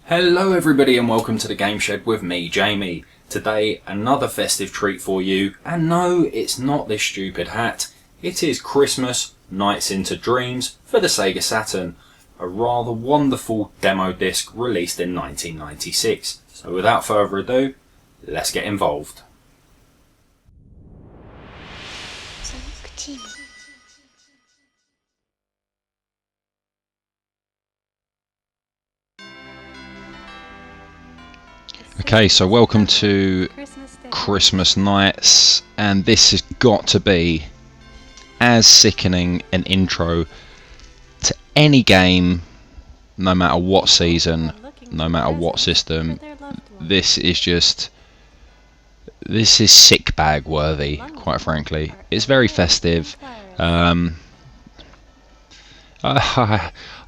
Hello everybody and welcome to the Game Shed with me, Jamie. Today another festive treat for you, and no, it's not this stupid hat. It is Christmas Nights into Dreams for the Sega Saturn, a rather wonderful demo disc released in 1996. So without further ado, let's get involved. Okay, so welcome to Christmas Nights, and this has got to be as sickening an intro to any game, no matter what season, no matter what system. This is sick bag worthy, quite frankly. It's very festive. I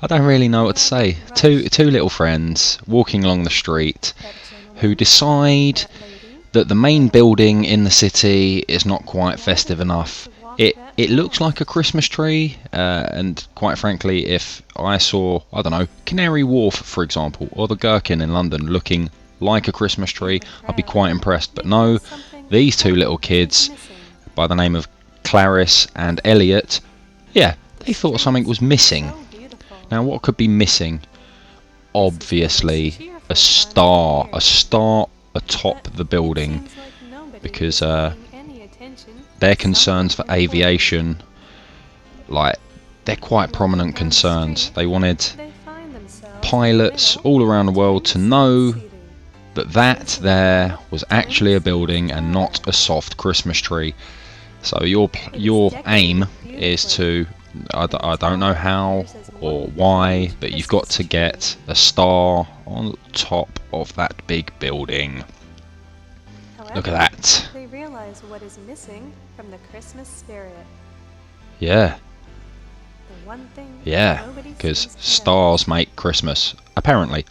don't really know what to say. Two little friends walking along the street who decide that the main building in the city is not quite festive enough. It looks like a Christmas tree, and quite frankly, if I saw, I don't know, Canary Wharf, for example, or the Gherkin in London looking like a Christmas tree, I'd be quite impressed. But no, these two little kids, by the name of Clarice and Elliot, yeah, they thought something was missing. Now, what could be missing? Obviously, a star atop the building, because their concerns for aviation, like, they're quite prominent concerns. They wanted pilots all around the world to know that there was actually a building and not a soft Christmas tree. So your aim is to, I don't know how or why, but you've got to get a star on top of that big building. Look at that. They realize what is missing from the Christmas spirit. Yeah. The one thing because stars make Christmas, apparently.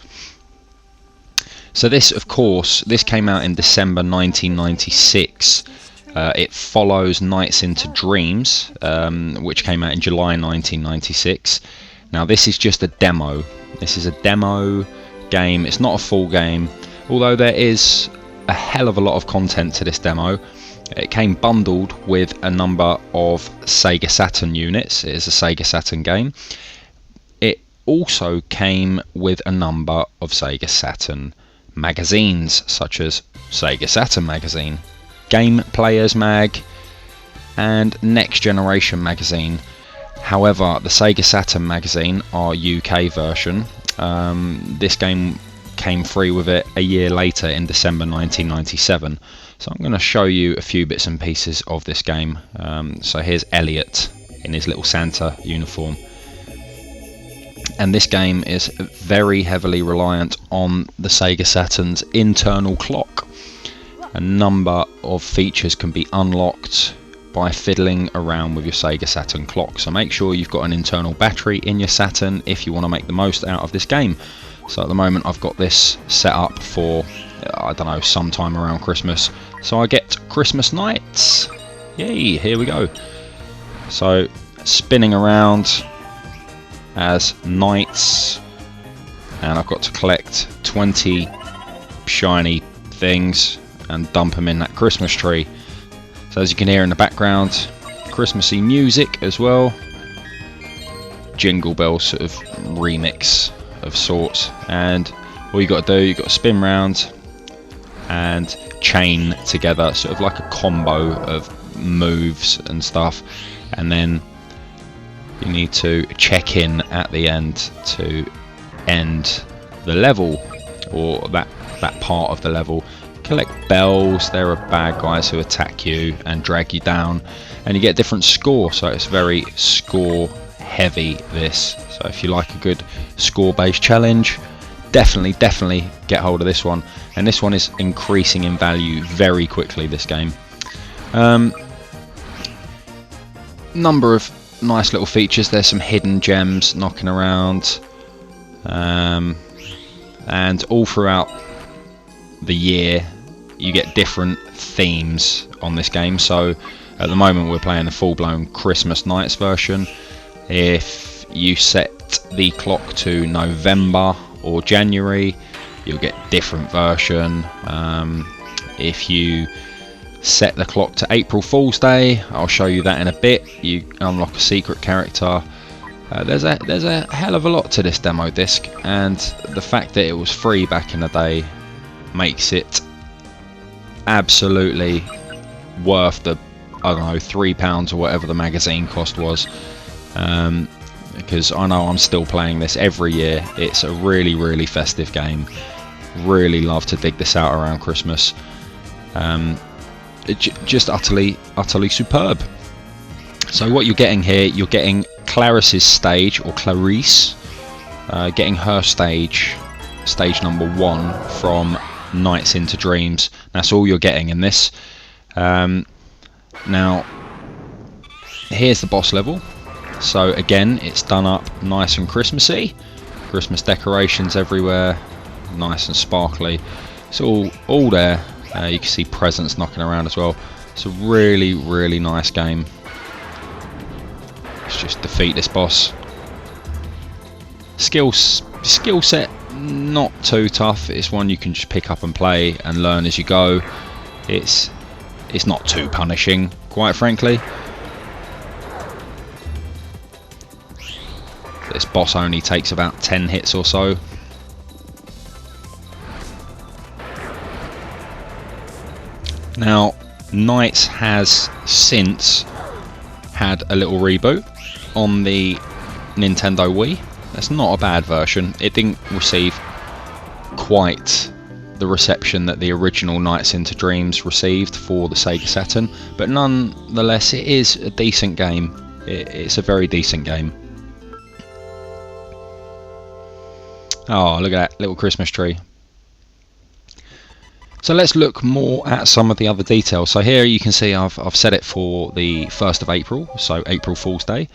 So this, of course, this came out in December 1996. It follows Nights into Dreams, which came out in July 1996. Now this is just a demo. This is a demo game. It's not a full game, although there is a hell of a lot of content to this demo. It came bundled with a number of Sega Saturn units. It is a Sega Saturn game. It also came with a number of Sega Saturn magazines, such as Sega Saturn magazine, Game Players Mag, and Next Generation magazine. However, the Sega Saturn magazine, our UK version, this game came free with it a year later in December 1997. So I'm going to show you a few bits and pieces of this game. So here's Elliot in his little Santa uniform. And this game is very heavily reliant on the Sega Saturn's internal clock. A number of features can be unlocked by fiddling around with your Sega Saturn clock. So make sure you've got an internal battery in your Saturn if you want to make the most out of this game. So at the moment I've got this set up for, I don't know, sometime around Christmas. So I get Christmas Nights. Yay, here we go. So spinning around as Nights, and I've got to collect 20 shiny things and dump them in that Christmas tree. So as you can hear in the background, Christmassy music as well. Jingle Bell sort of remix of sorts, and all you got to do, you got to spin round and chain together, sort of like a combo of moves and stuff, and then you need to check in at the end to end the level, or that part of the level. Collect bells. There are bad guys who attack you and drag you down, and you get a different score, so it's very score heavy, this. So if you like a good score based challenge, definitely get hold of this one. And this one is increasing in value very quickly, this game. Number of nice little features. There's some hidden gems knocking around, and all throughout the year you get different themes on this game. So at the moment we're playing the full-blown Christmas Nights version. If you set the clock to November or January, you'll get different version. If you set the clock to April Fool's Day, I'll show you that in a bit. You unlock a secret character. There's a hell of a lot to this demo disc, and the fact that it was free back in the day makes it absolutely worth the, I don't know, £3 or whatever the magazine cost was. Because I know I'm still playing this every year. It's a really festive game. Really love to dig this out around Christmas. Just utterly superb. So what you're getting here, you're getting Clarice's stage, or Clarice, getting her stage number 1 from Nights into Dreams. That's all you're getting in this. Now, here's the boss level. So again, it's done up nice and Christmassy. Christmas decorations everywhere, nice and sparkly. It's all there. You can see presents knocking around as well. It's a really nice game. Let's just defeat this boss. Skill set, not too tough. It's one you can just pick up and play and learn as you go. It's not too punishing, quite frankly. This boss only takes about 10 hits or so. Now, Nights has since had a little reboot on the Nintendo Wii. That's not a bad version. It didn't receive quite the reception that the original Nights into Dreams received for the Sega Saturn, but nonetheless it is a decent game. It's a very decent game. Oh, look at that little Christmas tree. So let's look more at some of the other details. So here you can see I've set it for the 1st of April, so April Fool's Day,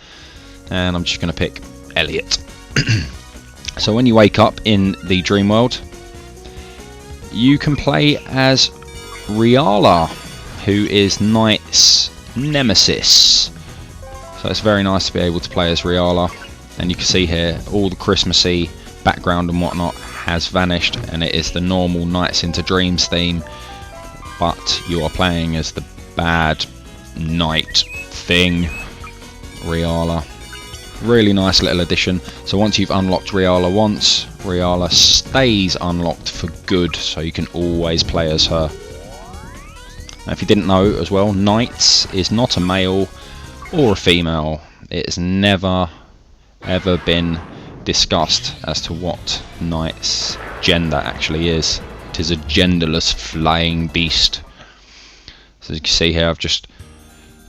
and I'm just going to pick Elliot. So when you wake up in the dream world, you can play as Riala, who is Night's nemesis. So it's very nice to be able to play as Riala, and you can see here all the Christmassy background and whatnot has vanished, and it is the normal Nights into Dreams theme, but you are playing as the bad night thing, Riala. Really nice little addition. So once you've unlocked Riala once, Riala stays unlocked for good, so you can always play as her. Now, if you didn't know as well, Nights is not a male or a female. It has never ever been discussed as to what Night's gender actually is. It is a genderless flying beast. So as you can see here, I've just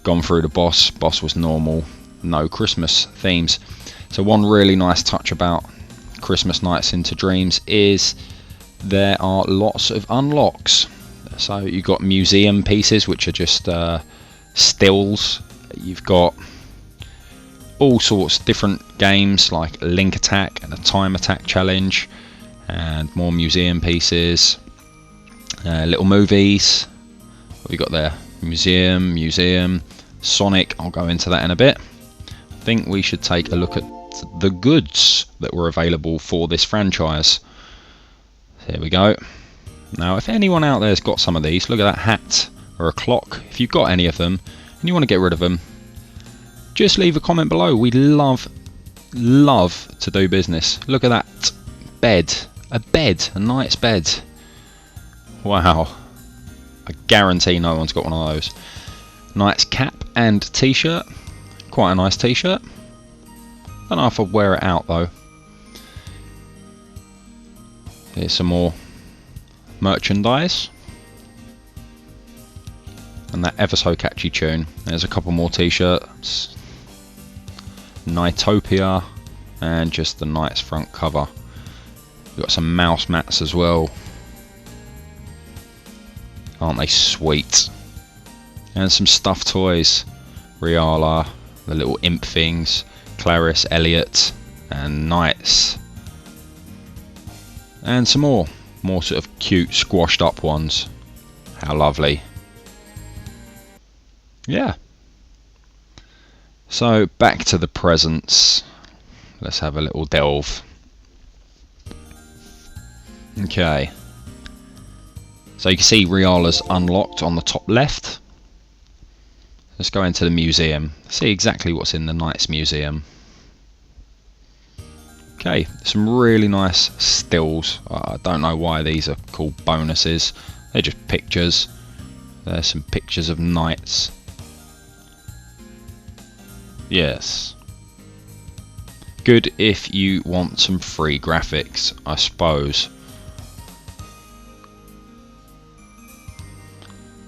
gone through the boss. Boss was normal, no Christmas themes. So one really nice touch about Christmas Nights into Dreams is there are lots of unlocks. So you've got museum pieces, which are just stills. You've got all sorts of different games like Link Attack and a Time Attack challenge, and more museum pieces, little movies. What have we got there? Museum, Sonic. I'll go into that in a bit. I think we should take a look at the goods that were available for this franchise. Here we go. Now, if anyone out there's got some of these, look at that hat or a clock. If you've got any of them and you want to get rid of them, just leave a comment below. We love to do business. Look at that bed. A Night's bed. Wow. I guarantee no one's got one of those. Night's cap and t-shirt. Quite a nice t-shirt. Don't know if I'll wear it out though. Here's some more merchandise. And that ever so catchy tune. There's a couple more t-shirts. Nightopia, and just the Night's front cover. We've got some mouse mats as well. Aren't they sweet? And some stuffed toys. Riala, the little imp things, Clarice, Elliot, and Nights. And some more sort of cute squashed up ones. How lovely. Yeah. So back to the presents. Let's have a little delve. Okay. So you can see Riala's unlocked on the top left. Let's go into the museum. See exactly what's in the Knights Museum. Okay, some really nice stills. I don't know why these are called bonuses. They're just pictures. There's some pictures of knights. Yes. Good if you want some free graphics, I suppose.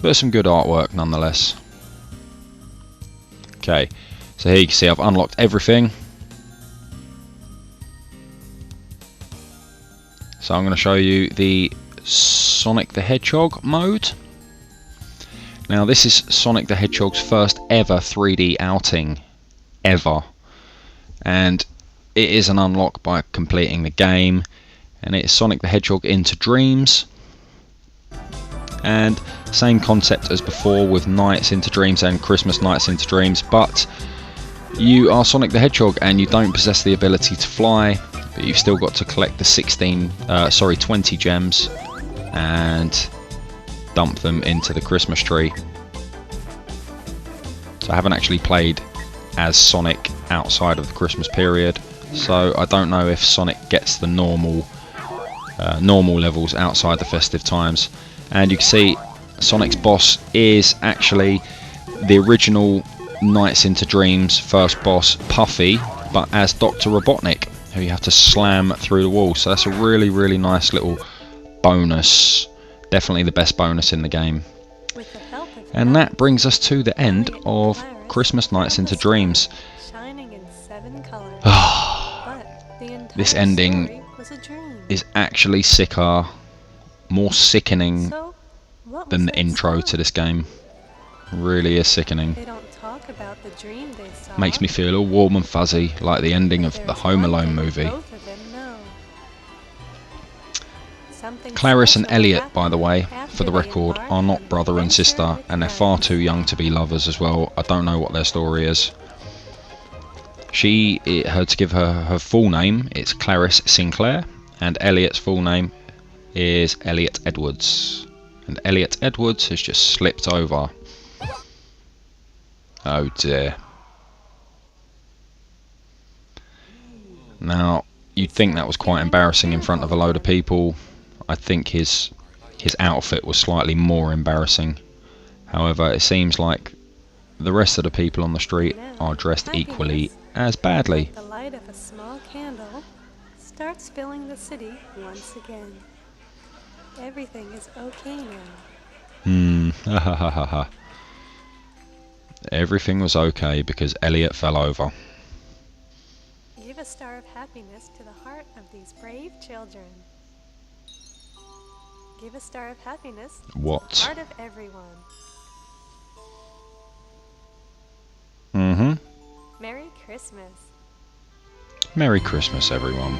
But some good artwork nonetheless. Okay, so here you can see I've unlocked everything. So I'm going to show you the Sonic the Hedgehog mode. Now this is Sonic the Hedgehog's first ever 3D outing, ever. And it is an unlock by completing the game. And it is Sonic the Hedgehog Into Dreams. And same concept as before with Nights into Dreams and Christmas Nights into Dreams. But you are Sonic the Hedgehog and you don't possess the ability to fly. But you've still got to collect the 20 gems and dump them into the Christmas tree. So I haven't actually played as Sonic outside of the Christmas period, so I don't know if Sonic gets the normal levels outside the festive times. And you can see Sonic's boss is actually the original Nights into Dreams first boss, Puffy, but as Dr. Robotnik, who you have to slam through the wall. So that's a really, really nice little bonus. Definitely the best bonus in the game. And that brings us to the end of Christmas Nights into Dreams. This ending is actually sicker, more sickening than the intro to this game. Really is sickening. Makes me feel all warm and fuzzy, like the ending of the Home Alone movie. Clarice and Elliot, by the way, for the record, are not brother and sister, and they're far too young to be lovers as well. I don't know what their story is. To give her full name, it's Clarice Sinclair, and Elliot's full name is Elliot Edwards. And Elliot Edwards has just slipped over. Oh dear. Now, you'd think that was quite embarrassing in front of a load of people. I think his outfit was slightly more embarrassing. However, it seems like the rest of the people on the street are dressed equally as badly. The light of a small candle starts filling the city once again. Everything is okay now. Ha ha ha ha ha. Everything was okay because Elliot fell over. Give a star of happiness to the heart of these brave children. Give a star of happiness to the heart of everyone. Mm-hmm. Merry Christmas. Merry Christmas, everyone.